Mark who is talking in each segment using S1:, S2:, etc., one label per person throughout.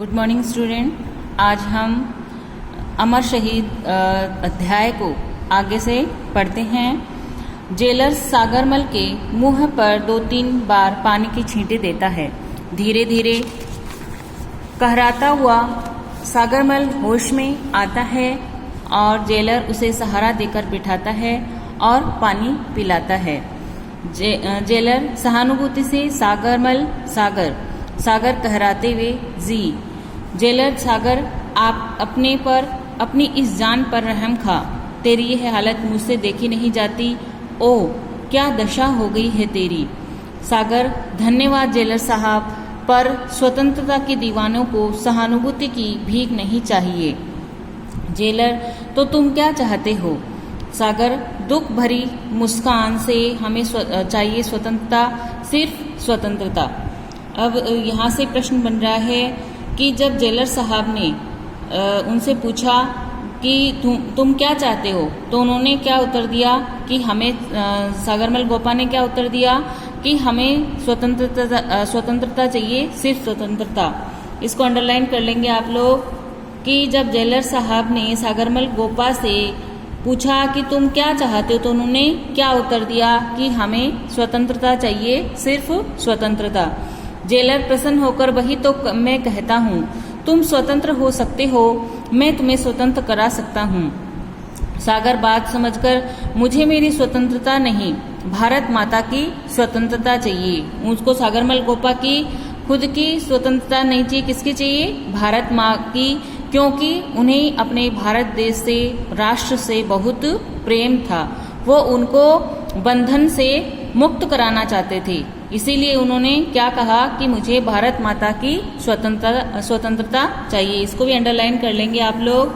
S1: Good morning student. आज हम अमर शहीद अध्याय को आगे से पढ़ते हैं। जेलर सागरमल के मुंह पर 2-3 बार पानी की छींटे देता है। धीरे धीरे कहराता हुआ सागरमल होश में आता है और जेलर उसे सहारा देकर बिठाता है और पानी पिलाता है। जेलर सहानुभूति से सागरमल सागर कहराते हुए जी। जेलर सागर, आप अपने पर, अपनी इस जान पर रहम खा। तेरी यह हालत मुझसे देखी नहीं जाती। ओह, क्या दशा हो गई है तेरी। सागर, धन्यवाद जेलर साहब, पर स्वतंत्रता के दीवानों को सहानुभूति की भीख नहीं चाहिए। जेलर, तो तुम क्या चाहते हो। सागर, दुख भरी मुस्कान से, हमें चाहिए स्वतंत्रता, सिर्फ स्वतंत्रता। अब यहाँ से प्रश्न बन रहा है कि जब जेलर साहब ने उनसे पूछा कि तुम क्या चाहते हो, तो उन्होंने क्या उत्तर दिया कि हमें, सागरमल गोपा ने क्या उत्तर दिया कि हमें स्वतंत्रता चाहिए, सिर्फ स्वतंत्रता। इसको अंडरलाइन कर लेंगे आप लोग कि जब जेलर साहब ने सागरमल गोपा से पूछा कि तुम क्या चाहते हो, तो उन्होंने क्या उत्तर दिया कि हमें स्वतंत्रता चाहिए, सिर्फ स्वतंत्रता। जेलर प्रसन्न होकर, वही तो मैं कहता हूँ, तुम स्वतंत्र हो सकते हो, मैं तुम्हें स्वतंत्र करा सकता हूँ। सागर बात समझकर, मुझे मेरी स्वतंत्रता नहीं, भारत माता की स्वतंत्रता चाहिए। उसको सागरमल गोपा की खुद की स्वतंत्रता नहीं चाहिए, किसकी चाहिए, भारत माँ की, क्योंकि उन्हें अपने भारत देश से, राष्ट्र से बहुत प्रेम था। वो उनको बंधन से मुक्त कराना चाहते थे, इसीलिए उन्होंने क्या कहा कि मुझे भारत माता की स्वतंत्रता चाहिए। इसको भी अंडरलाइन कर लेंगे आप लोग।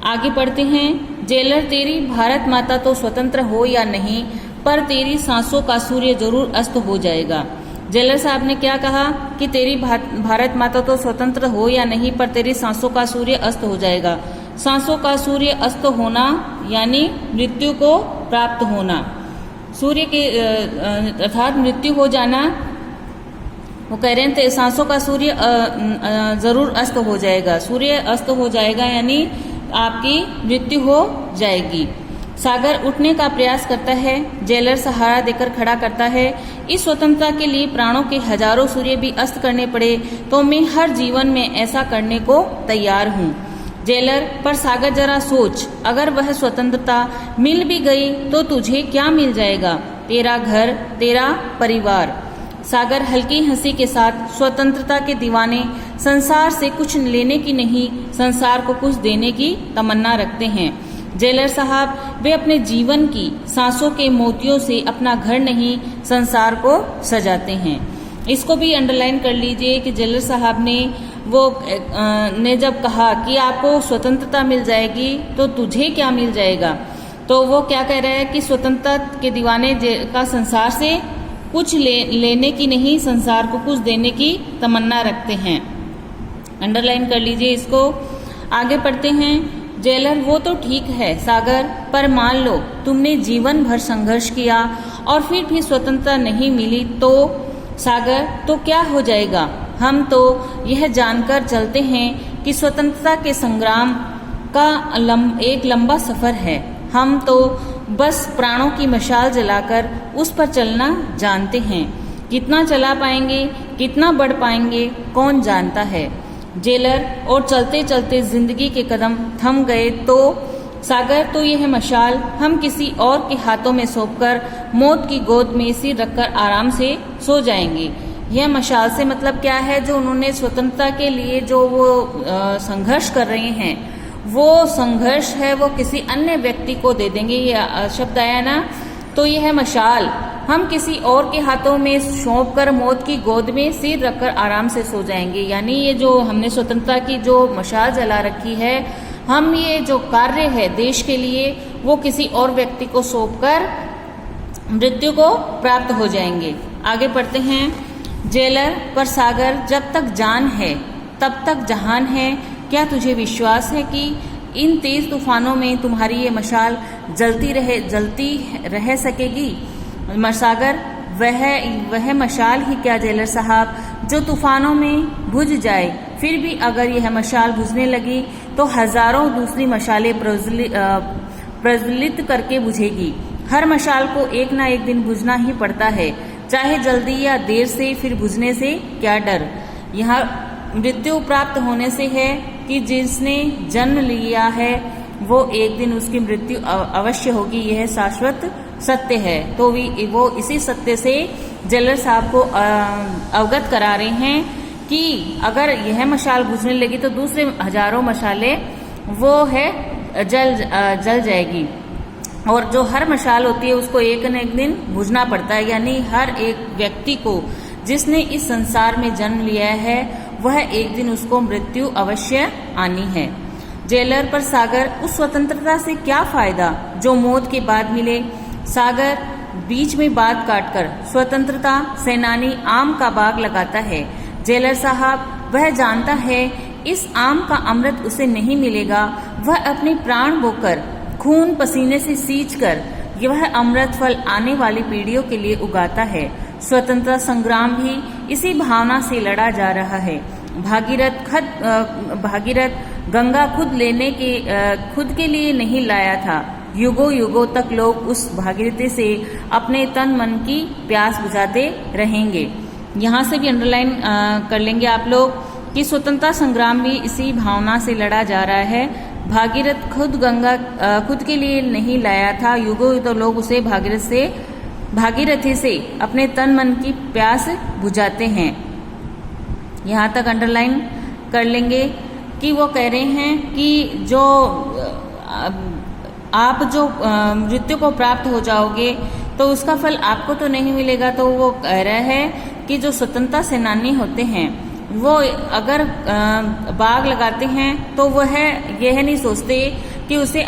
S1: आगे पढ़ते हैं। जेलर, तेरी भारत माता तो स्वतंत्र हो या नहीं, पर तेरी सांसों का सूर्य जरूर अस्त हो जाएगा। जेलर साहब ने क्या कहा कि तेरी भारत माता तो स्वतंत्र हो या नहीं, पर तेरी सांसों का सूर्य अस्त हो जाएगा। सांसों का सूर्य अस्त होना यानी मृत्यु को प्राप्त होना, सूर्य के अर्थात मृत्यु हो जाना। वो कह रहे हैं सांसों का सूर्य जरूर अस्त हो जाएगा। सूर्य अस्त हो जाएगा यानी आपकी मृत्यु हो जाएगी। सागर उठने का प्रयास करता है। जेलर सहारा देकर खड़ा करता है। इस स्वतंत्रता के लिए प्राणों के हजारों सूर्य भी अस्त करने पड़े तो मैं हर जीवन में ऐसा करने को तैयार हूँ। जेलर, पर सागर जरा सोच, अगर वह स्वतंत्रता मिल भी गई तो तुझे क्या मिल जाएगा, तेरा घर, तेरा परिवार। सागर हल्की हंसी के साथ, स्वतंत्रता के दीवाने संसार से कुछ लेने की नहीं, संसार को कुछ देने की तमन्ना रखते हैं। जेलर साहब, वे अपने जीवन की सांसों के मोतियों से अपना घर नहीं, संसार को सजाते हैं। इसको भी अंडरलाइन कर लीजिए कि जेलर साहब ने जब कहा कि आपको स्वतंत्रता मिल जाएगी तो तुझे क्या मिल जाएगा, तो वो क्या कह रहे हैं कि स्वतंत्रता के दीवाने का संसार से कुछ लेने की नहीं, संसार को कुछ देने की तमन्ना रखते हैं। अंडरलाइन कर लीजिए इसको। आगे पढ़ते हैं। जेलर, वो तो ठीक है सागर, पर मान लो तुमने जीवन भर संघर्ष किया और फिर भी स्वतंत्रता नहीं मिली तो। सागर, तो क्या हो जाएगा। हम तो यह जानकर चलते हैं कि स्वतंत्रता के संग्राम का एक लंबा सफर है। हम तो बस प्राणों की मशाल जलाकर उस पर चलना जानते हैं। कितना चला पाएंगे, कितना बढ़ पाएंगे, कौन जानता है। जेलर, और चलते चलते जिंदगी के कदम थम गए तो। सागर, तो यह मशाल हम किसी और के हाथों में सौंपकर मौत की गोद में सिर रखकर आराम से सो जाएंगे। यह मशाल से मतलब क्या है, जो उन्होंने स्वतंत्रता के लिए जो वो संघर्ष कर रहे हैं, वो संघर्ष है वो किसी अन्य व्यक्ति को दे देंगे। ये शब्द आया ना, तो यह मशाल हम किसी और के हाथों में सौंपकर मौत की गोद में सिर रखकर आराम से सो जाएंगे। यानी ये जो हमने स्वतंत्रता की जो मशाल जला रखी है, हम ये जो कार्य है देश के लिए, वो किसी और व्यक्ति को सौंपकर मृत्यु को प्राप्त हो जाएंगे। आगे पढ़ते हैं। जेलर, पर सागर, जब तक जान है तब तक जहान है। क्या तुझे विश्वास है कि इन तेज तूफानों में तुम्हारी ये मशाल जलती रह सकेगी। सागर, वह मशाल ही क्या जेलर साहब, जो तूफानों में बुझ जाए फिर भी अगर यह मशाल बुझने लगी तो हजारों दूसरी मशालें प्रज्वलित करके बुझेगी। हर मशाल को एक ना एक दिन बुझना ही पड़ता है, चाहे जल्दी या देर से, फिर बुझने से क्या डर। यहाँ मृत्यु प्राप्त होने से है कि जिसने जन्म लिया है वो एक दिन उसकी मृत्यु अवश्य होगी, यह शाश्वत सत्य है। तो वो इसी सत्य से जेलर साहब को अवगत करा रहे हैं कि अगर यह मशाल बुझने लगी तो दूसरे हजारों मशालें वो है जल जाएगी, और जो हर मशाल होती है उसको एक न एक दिन बुझना पड़ता है। यानी हर एक व्यक्ति को जिसने इस संसार में जन्म लिया है वह एक दिन उसको मृत्यु अवश्य आनी है। जेलर पर सागर, उस स्वतंत्रता से क्या फायदा जो मौत के बाद मिले। सागर बीच में बात काटकर स्वतंत्रता सेनानी आम का बाग लगाता है। जेलर साहब वह जानता है इस आम का अमृत उसे नहीं मिलेगा, वह अपने प्राण बोकर खून पसीने से सींचकर यह अमृत फल आने वाली पीढ़ियों के लिए उगाता है। स्वतंत्रता संग्राम भी इसी भावना से लड़ा जा रहा है। भागीरथ गंगा खुद के लिए नहीं लाया था। युगों युगों तक लोग उस भागीरथी से अपने तन मन की प्यास बुझाते रहेंगे। यहाँ से भी अंडरलाइन कर लेंगे आप लोग कि स्वतंत्रता संग्राम भी इसी भावना से लड़ा जा रहा है। भागीरथ खुद के लिए नहीं लाया था, युगों तो लोग उसे भागीरथी से अपने तन मन की प्यास बुझाते हैं। यहाँ तक अंडरलाइन कर लेंगे कि वो कह रहे हैं कि जो आप जो मृत्यु को प्राप्त हो जाओगे तो उसका फल आपको तो नहीं मिलेगा। तो वो कह रहा है कि जो स्वतंत्रता सेनानी होते हैं वो अगर बाग लगाते हैं तो वह यह नहीं सोचते कि उसे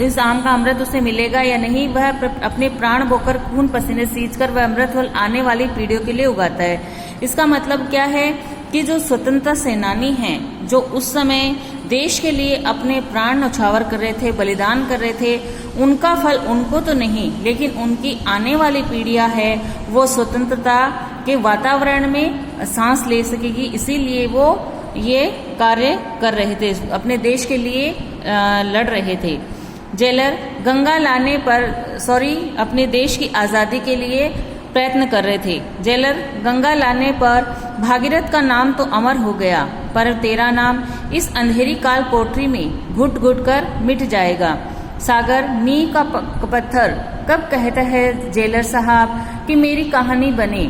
S1: इस आम का अमृत उसे मिलेगा या नहीं, वह अपने प्राण बोकर खून पसीने सींचकर वह अमृत फल आने वाली पीढ़ियों के लिए उगाता है। इसका मतलब क्या है कि जो स्वतंत्रता सेनानी हैं, जो उस समय देश के लिए अपने प्राण न्यौछावर कर रहे थे, बलिदान कर रहे थे, उनका फल उनको तो नहीं, लेकिन उनकी आने वाली पीढ़ियां है वो स्वतंत्रता के वातावरण में सांस ले सकेगी। इसीलिए वो ये कार्य कर रहे थे, अपने देश के लिए लड़ रहे थे। जेलर गंगा लाने पर अपने देश की आज़ादी के लिए प्रयत्न कर रहे थे। जेलर गंगा लाने पर भागीरथ का नाम तो अमर हो गया, पर तेरा नाम इस अंधेरी काल कोठरी में घुट घुट कर मिट जाएगा। सागर नींव का पत्थर कब कहता है जेलर साहब कि मेरी कहानी बने,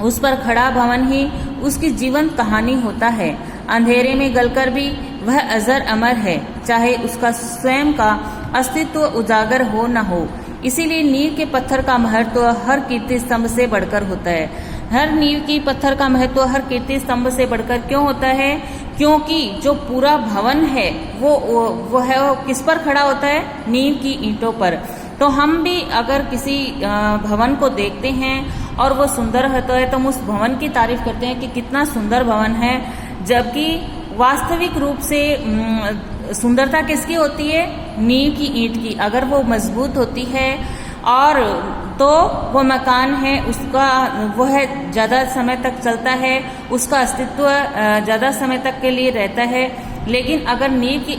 S1: उस पर खड़ा भवन ही उसकी जीवंत कहानी होता है। अंधेरे में गलकर भी वह अजर अमर है, चाहे उसका स्वयं का अस्तित्व उजागर हो न हो। इसीलिए नींव के पत्थर का महत्व हर कीर्ति स्तंभ से बढ़कर होता है। हर नींव की पत्थर का महत्व हर कीर्ति स्तंभ से बढ़कर क्यों होता है? क्योंकि जो पूरा भवन है वो किस पर खड़ा होता है? नींव की ईंटों पर। तो हम भी अगर किसी भवन को देखते हैं और वो सुंदर होता है तो हम उस भवन की तारीफ करते हैं कि कितना सुंदर भवन है, जबकि वास्तविक रूप से सुंदरता किसकी होती है? नींव की ईंट की। अगर वो मजबूत होती है और तो वो मकान है उसका वो है ज़्यादा समय तक चलता है, उसका अस्तित्व ज़्यादा समय तक के लिए रहता है। लेकिन अगर नींव की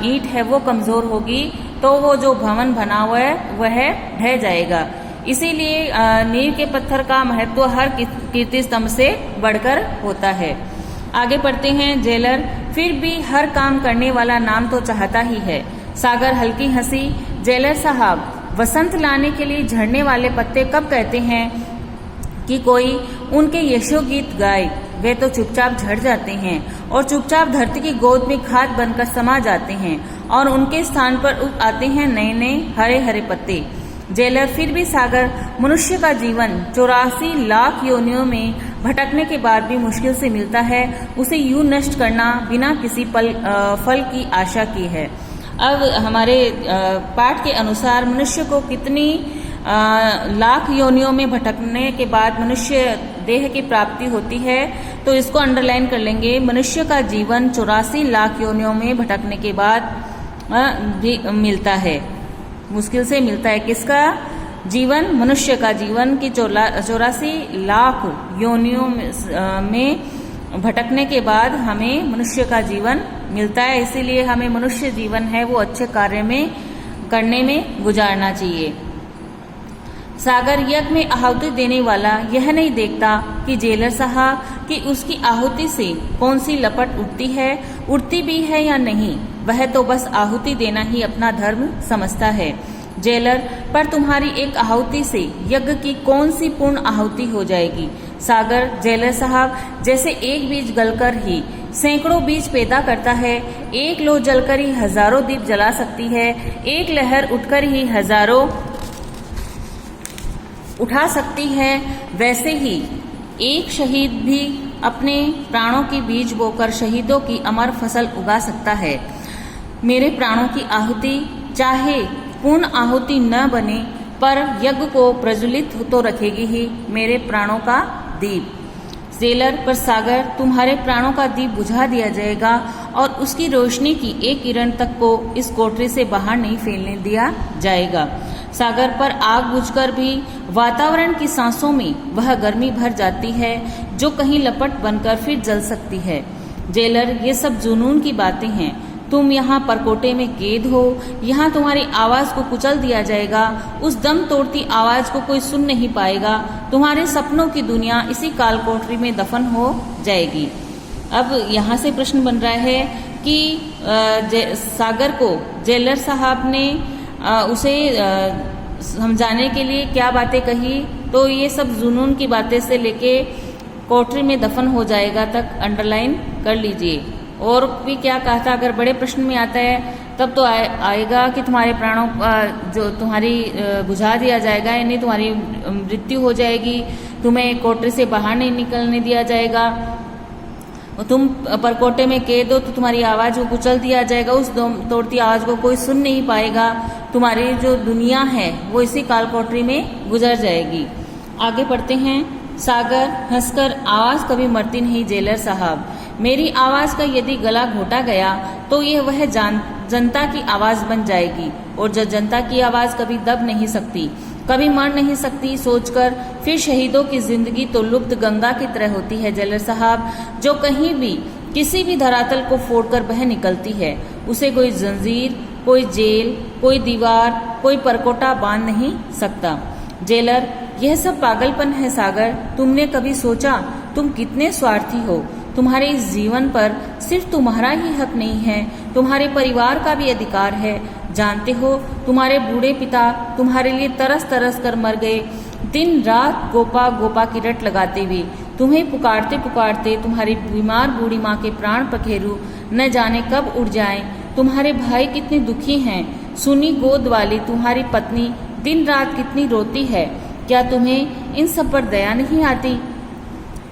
S1: ईंट है वो कमज़ोर होगी तो वो जो भवन बना हुआ है वह ढह जाएगा। इसीलिए नींव के पत्थर का महत्व हर कीर्ति स्तंभ से बढ़कर होता है। आगे पढ़ते हैं। जेलर फिर भी हर काम करने वाला नाम तो चाहता ही है। सागर हल्की हंसी। जेलर साहब वसंत लाने के लिए झड़ने वाले पत्ते कब कहते हैं कि कोई उनके यशो गीत गाए? वे तो चुपचाप झड़ जाते हैं और चुपचाप धरती की गोद में खाद बनकर समा जाते हैं और उनके स्थान पर उग आते हैं नए नए हरे हरे पत्ते। जेलर फिर भी सागर मनुष्य का जीवन 84 लाख योनियों में भटकने के बाद भी मुश्किल से मिलता है, उसे यूं नष्ट करना बिना किसी फल की आशा की है। अब हमारे पाठ के अनुसार मनुष्य को कितनी लाख योनियों में भटकने के बाद मनुष्य देह की प्राप्ति होती है, तो इसको अंडरलाइन कर लेंगे। मनुष्य का जीवन 84 लाख योनियों में भटकने के बाद भी मिलता है, मुश्किल से मिलता है। किसका जीवन? मनुष्य का जीवन की 84 लाख योनियों में भटकने के बाद हमें मनुष्य का जीवन मिलता है, इसीलिए हमें मनुष्य जीवन है वो अच्छे कार्य में करने में गुजारना चाहिए। सागर यज्ञ में आहुति देने वाला यह नहीं देखता कि जेलर साहब कि उसकी आहुति से कौन सी लपट उठती भी है या नहीं, वह तो बस आहुति देना ही अपना धर्म समझता है। जेलर, पर तुम्हारी एक आहुति से यज्ञ की कौन सी पूर्ण आहुति हो जाएगी? सागर, जेलर साहब, जैसे एक बीज गलकर ही सैकड़ों बीज पैदा करता है, एक लो जलकर ही हजारों दीप जला सकती है, एक लहर उठकर ही हजारों उठा सकती है, वैसे ही एक शहीद भी अपने प्राणों की बीज बोकर शहीदों की अमर फसल उगा सकता है। मेरे प्राणों की आहुति चाहे पूर्ण आहुति न बने, पर यज्ञ को प्रज्वलित तो रखेगी ही मेरे प्राणों का दीप। जेलर, पर सागर, तुम्हारे प्राणों का दीप बुझा दिया जाएगा और उसकी रोशनी की एक किरण तक को इस कोठरी से बाहर नहीं फैलने दिया जाएगा। सागर, पर आग बुझकर भी वातावरण की सांसों में वह गर्मी भर जाती है जो कहीं लपट बनकर फिर जल सकती है। जेलर, ये सब जुनून की बातें हैं। तुम यहाँ परकोटे में कैद हो, यहाँ तुम्हारी आवाज को कुचल दिया जाएगा, उस दम तोड़ती आवाज को कोई सुन नहीं पाएगा, तुम्हारे सपनों की दुनिया इसी काल कोठरी में दफन हो जाएगी। अब यहाँ से प्रश्न बन रहा है कि सागर को जेलर साहब ने उसे समझाने के लिए क्या बातें कही, तो ये सब जुनून की बातें से लेके कोठरी में दफन हो जाएगा तक अंडरलाइन कर लीजिए। और भी क्या कहा था, अगर बड़े प्रश्न में आता है तब तो आएगा कि तुम्हारे प्राणों जो तुम्हारी बुझा दिया जाएगा, यानी तुम्हारी मृत्यु हो जाएगी, तुम्हें कोठरी से बाहर नहीं निकलने दिया जाएगा, तुम परकोटे में कैद हो तो तुम्हारी आवाज को कुचल दिया जाएगा, उस तोड़ती आवाज को कोई सुन नहीं पाएगा, तुम्हारी जो दुनिया है वो इसी काल कोठरी में गुजर जाएगी। आगे पढ़ते हैं। सागर, हंसकर, आवाज कभी मरती नहीं जेलर साहब, मेरी आवाज का यदि गला घोटा गया तो यह वह जनता की आवाज बन जाएगी, और जो जनता की आवाज कभी दब नहीं सकती, कभी मर नहीं सकती, सोचकर फिर शहीदों की जिंदगी तो लुप्त गंगा की तरह होती है जेलर साहब, जो कहीं भी किसी भी धरातल को फोड़कर बह निकलती है, उसे कोई जंजीर, कोई जेल, कोई दीवार, कोई परकोटा बांध नहीं सकता। जेलर, यह सब पागलपन है सागर, तुमने कभी सोचा तुम कितने स्वार्थी हो? तुम्हारे इस जीवन पर सिर्फ तुम्हारा ही हक नहीं है, तुम्हारे परिवार का भी अधिकार है। जानते हो, तुम्हारे बूढ़े पिता तुम्हारे लिए तरस तरस कर मर गए, दिन रात गोपा गोपा की रट लगाते हुए, तुम्हें पुकारते पुकारते तुम्हारी बीमार बूढ़ी माँ के प्राण पखेरु न जाने कब उड़ जाएं। तुम्हारे भाई कितने दुखी हैं, सुनी गोद वाली तुम्हारी पत्नी दिन रात कितनी रोती है, क्या तुम्हें इन सब पर दया नहीं आती?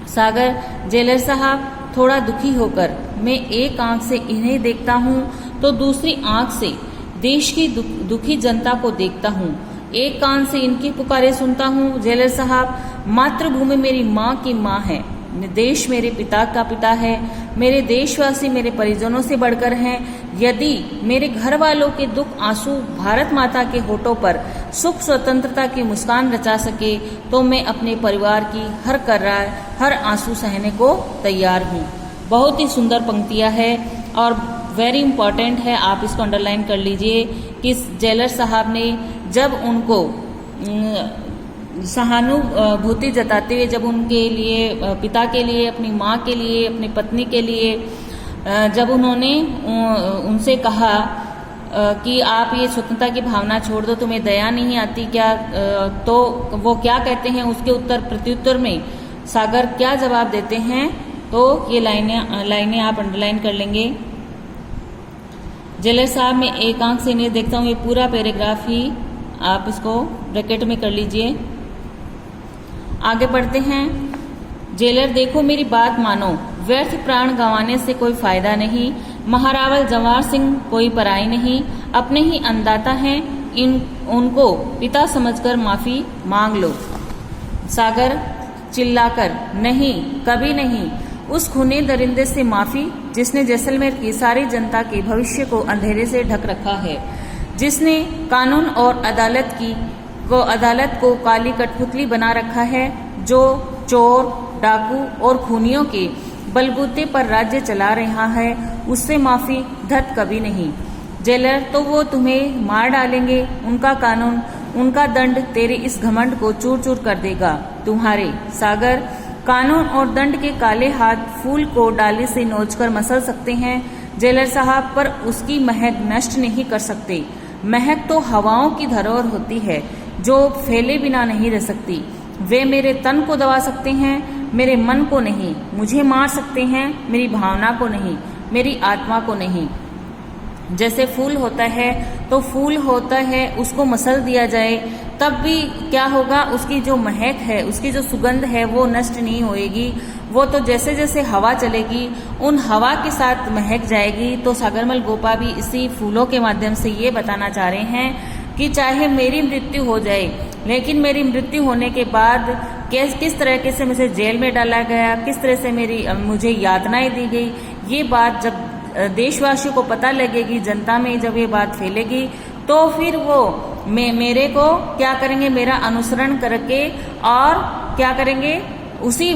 S1: सागर, जेलर साहब, थोड़ा दुखी होकर मैं एक आंख से इन्हें देखता हूँ तो दूसरी आंख से देश की दुखी जनता को देखता हूँ, एक कान से इनकी पुकारे सुनता हूँ। जेलर साहब, मातृभूमि मेरी माँ की माँ है, देश मेरे पिता का पिता है, मेरे देशवासी मेरे परिजनों से बढ़कर हैं। यदि मेरे घर वालों के दुख आंसू भारत माता के होठों पर सुख स्वतंत्रता की मुस्कान रचा सके तो मैं अपने परिवार की हर कर्रा हर आंसू सहने को तैयार हूँ। बहुत ही सुंदर पंक्तियाँ है और वेरी इंपॉर्टेंट है, आप इसको अंडरलाइन कर लीजिए कि जेलर साहब ने जब उनको सहानुभूति जताते हुए, जब उनके लिए पिता के लिए, अपनी माँ के लिए, अपनी पत्नी के लिए जब उन्होंने उनसे कहा कि आप ये स्वतंत्रता की भावना छोड़ दो, तुम्हें दया नहीं आती क्या, तो वो क्या कहते हैं, उसके प्रत्युत्तर में सागर क्या जवाब देते हैं, तो ये लाइनें आप अंडरलाइन कर लेंगे। जेलर साहब, मैं एक आंख से इन्हें देखता हूँ, ये पूरा पैराग्राफ ही आप इसको ब्रैकेट में कर लीजिए। आगे बढ़ते हैं। जेलर, देखो मेरी बात मानो, व्यर्थ प्राण गंवाने से कोई फायदा नहीं, महारावल जवाहर सिंह कोई पराई नहीं, अपने ही अन्नदाता हैं, उनको पिता समझकर माफी मांग लो। सागर चिल्लाकर, नहीं, कभी नहीं, उस खूनी दरिंदे से माफी जिसने जैसलमेर की सारी जनता के भविष्य को अंधेरे से ढक रखा है, जिसने कानून और अदालत को काली कठपुतली बना रखा है, जो चोर, डाकू और खूनियों के बलबूते पर राज्य चला रहा है, उससे माफी धत कभी नहीं। जेलर, तो वो तुम्हें मार डालेंगे, उनका कानून, उनका दंड तेरे इस घमंड को चूर चूर कर देगा। तुम्हारे सागर, कानून और दंड के काले हाथ फूल को डाली से नोचकर मसल सकते हैं जेलर साहब, पर उसकी महक नष्ट नहीं कर सकते। महक तो हवाओं की धरोहर होती है जो फैले बिना नहीं रह सकती। वे मेरे तन को दबा सकते हैं, मेरे मन को नहीं। मुझे मार सकते हैं, मेरी भावना को नहीं, मेरी आत्मा को नहीं। जैसे फूल होता है तो फूल होता है, उसको मसल दिया जाए तब भी क्या होगा, उसकी जो महक है, उसकी जो सुगंध है वो नष्ट नहीं होएगी। वो तो जैसे जैसे हवा चलेगी उन हवा के साथ महक जाएगी। तो सागरमल गोपा भी इसी फूलों के माध्यम से ये बताना चाह रहे हैं कि चाहे मेरी मृत्यु हो जाए, लेकिन मेरी मृत्यु होने के बाद किस तरह से मुझे जेल में डाला गया, किस तरह से मुझे यातनाएं दी गई, ये बात जब देशवासियों को पता लगेगी, जनता में जब ये बात फैलेगी, तो फिर वो मेरे को क्या करेंगे, मेरा अनुसरण करके और क्या करेंगे, उसी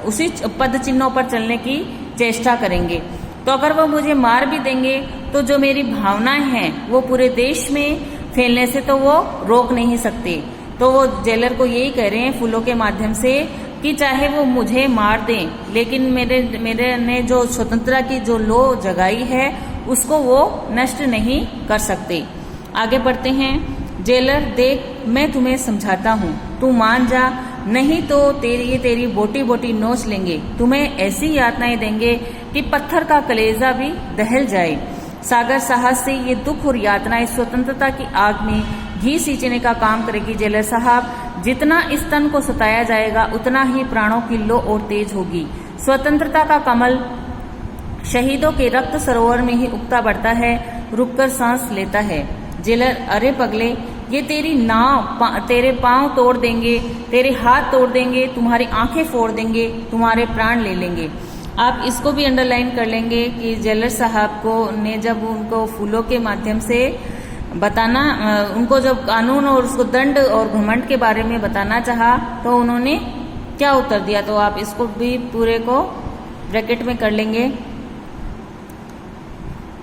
S1: उसी पद चिन्हों पर चलने की चेष्टा करेंगे। तो अगर वो मुझे मार भी देंगे तो जो मेरी भावनाएं हैं वो पूरे देश में फैलने से तो वो रोक नहीं सकते। तो वो जेलर को यही कह रहे हैं फूलों के माध्यम से कि चाहे वो मुझे मार दें, लेकिन मेरे ने जो स्वतंत्रता की जो लो जगाई है उसको वो नष्ट नहीं कर सकते। आगे बढ़ते हैं। जेलर, देख मैं तुम्हें समझाता हूँ, तू मान जा, नहीं तो तेरी बोटी बोटी नोच लेंगे, तुम्हें ऐसी यातनाएं देंगे कि पत्थर का कलेजा भी दहल जाए। सागर साहस से ये दुख और यातनाएं स्वतंत्रता की आग में घी सींचने का काम करेगी। जेलर साहब, जितना इस तन को सताया जाएगा उतना ही प्राणों की लो और तेज होगी। स्वतंत्रता का कमल शहीदों के रक्त सरोवर में ही उगता बढ़ता है, रुककर सांस लेता है। जेलर, अरे पगले, ये तेरी नाव तेरे पांव तोड़ देंगे, तेरे हाथ तोड़ देंगे, तुम्हारी आंखें फोड़ देंगे, तुम्हारे प्राण ले लेंगे। आप इसको भी अंडरलाइन कर लेंगे कि जेलर साहब को ने जब उनको फूलों के माध्यम से बताना, उनको जब कानून और उसको दंड और घमंड के बारे में बताना चाहा तो उन्होंने क्या उत्तर दिया, तो आप इसको भी पूरे को ब्रैकेट में कर लेंगे।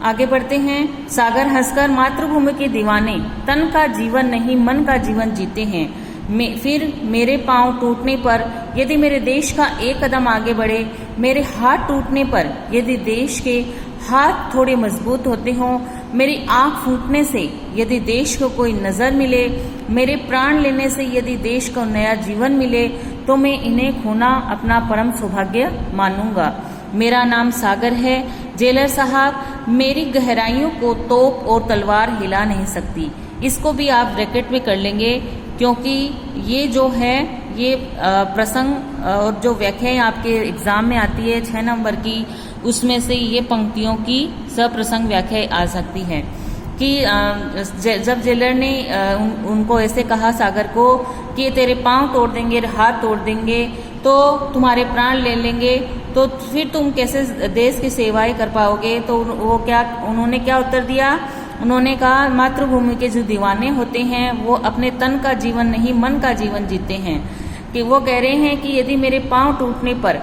S1: आगे बढ़ते हैं। सागर हंसकर, मातृभूमि के दीवाने तन का जीवन नहीं मन का जीवन जीते हैं। फिर मेरे पांव टूटने पर यदि मेरे देश का एक कदम आगे बढ़े, मेरे हाथ टूटने पर यदि देश के हाथ थोड़े मजबूत होते हों, मेरी आंख फूटने से यदि देश को कोई नजर मिले, मेरे प्राण लेने से यदि देश को नया जीवन मिले, तो मैं इन्हें खोना अपना परम सौभाग्य मानूंगा। मेरा नाम सागर है। जेलर साहब, मेरी गहराइयों को तोप और तलवार हिला नहीं सकती। इसको भी आप ब्रैकेट में कर लेंगे, क्योंकि ये जो है ये प्रसंग और जो व्याख्याएं आपके एग्जाम में आती है 6 नंबर की, उसमें से ये पंक्तियों की सप्रसंग व्याख्याएं आ सकती है कि जब जेलर ने उनको ऐसे कहा सागर को कि तेरे पांव तोड़ देंगे, हाथ तोड़ देंगे, तो तुम्हारे प्राण ले लेंगे, तो फिर तुम कैसे देश की सेवाएं कर पाओगे। तो उन्होंने क्या उत्तर दिया, उन्होंने कहा मातृभूमि के जो दीवाने होते हैं वो अपने तन का जीवन नहीं मन का जीवन जीते हैं। कि वो कह रहे हैं कि यदि मेरे पांव टूटने पर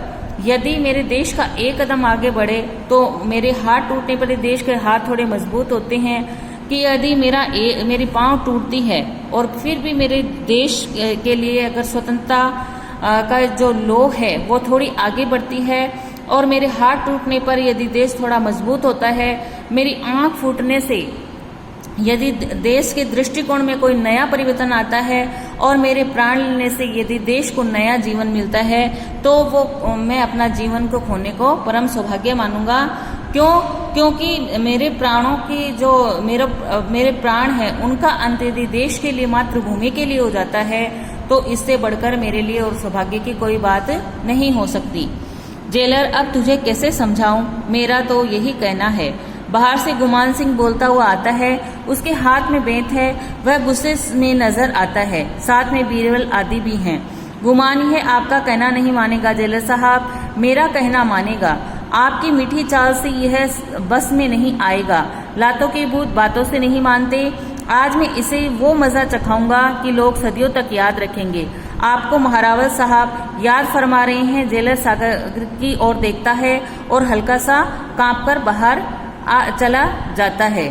S1: यदि मेरे देश का एक कदम आगे बढ़े, तो मेरे हाथ टूटने पर देश के हाथ थोड़े मजबूत होते हैं, कि यदि मेरी पांव टूटती है और फिर भी मेरे देश के लिए अगर स्वतंत्रता का जो लोह है वो थोड़ी आगे बढ़ती है, और मेरे हाथ टूटने पर यदि देश थोड़ा मजबूत होता है, मेरी आंख फूटने से यदि देश के दृष्टिकोण में कोई नया परिवर्तन आता है, और मेरे प्राण लेने से यदि देश को नया जीवन मिलता है, तो वो मैं अपना जीवन को खोने को परम सौभाग्य मानूंगा। क्योंकि मेरे प्राणों की जो मेरे प्राण है उनका अंत यदि देश के लिए मातृभूमि के लिए हो जाता है, तो इससे बढ़कर मेरे लिए और सौभाग्य की कोई बात नहीं हो सकती। जेलर, अब तुझे कैसे समझाऊं, मेरा तो यही कहना है। बाहर से गुमान सिंह बोलता हुआ आता है, उसके हाथ में बेंत है, वह गुस्से में नजर आता है, साथ में बीरबल आदि भी हैं। गुमान है आपका कहना नहीं मानेगा जेलर साहब, मेरा कहना मानेगा। आपकी मीठी चाल से यह बस में नहीं आएगा, लातों के भूत बातों से नहीं मानते। आज मैं इसे वो मजा चखाऊंगा कि लोग सदियों तक याद रखेंगे। आपको महारावत साहब याद फरमा रहे हैं। जेलर सागर की ओर देखता है और हल्का सा कांपकर बाहर चला जाता है।